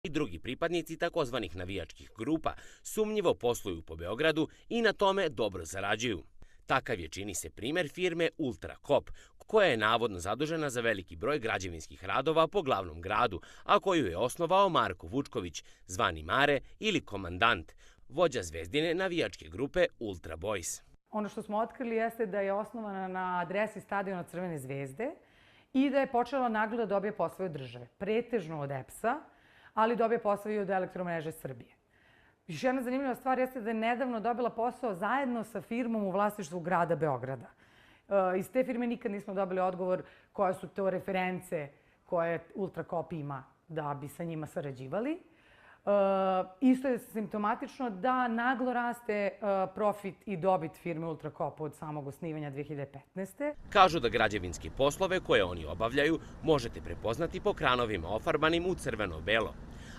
I drugi pripadnici takozvanih navijačkih grupa sumnjivo posluju po Beogradu i na tome dobro zarađuju. Takav je, čini se, primer firme Ultra Kop, koja je navodno zadužena za veliki broj građevinskih radova po glavnom gradu, a koju je osnovao Marko Vučković, zvani Mare ili Komandant, vođa zvezdine navijačke grupe Ultra Boys. Ono što smo otkrili jeste da je osnovana na adresi stadiona Crvene zvezde i da je počela naglo da dobije poslove od države, pretežno od EPS-a, ali dobije poslove i od Elektromreže Srbije. Još jedna zanimljiva stvar jeste da je nedavno dobila posao zajedno sa firmom u vlasništvu grada Beograda. Iz te firme nikad nismo dobili odgovor koje su to reference koje Ultrakop ima da bi sa njima sarađivali. Isto je simptomatično da naglo raste profit i dobit firme Ultrakop od samog osnivanja 2015. Kažu da građevinske poslove koje oni obavljaju možete prepoznati po kranovima ofarbanim u crveno-belo,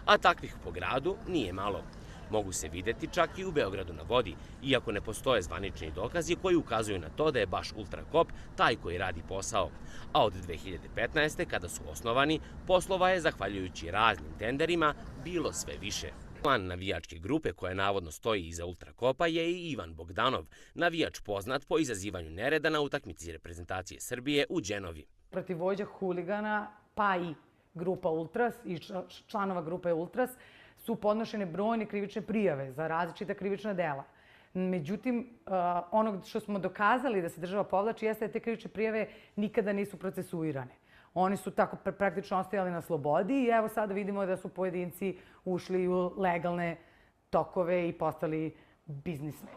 a takvih po gradu nije malo. Mogu se videti čak i u Beogradu na vodi, iako ne postoje zvanični dokazi koji ukazuju na to da je baš Ultrakop taj koji radi posao. A od 2015. kada su osnovani, poslova je, zahvaljujući raznim tenderima, bilo sve više. Član navijačke grupe koja navodno stoji iza Ultrakopa je i Ivan Bogdanov, navijač poznat po izazivanju nereda na utakmici reprezentacije Srbije u Đenovi. Protiv vođa huligana, pa i grupa Ultras i članova grupe Ultras, su podnošene brojne krivične prijave za različita krivična dela. Međutim, ono što smo dokazali da se država povlači jeste da te krivične prijave nikada nisu procesuirane. Oni su tako praktično ostajali na slobodi i evo sada vidimo da su pojedinci ušli u legalne tokove i postali biznismeni.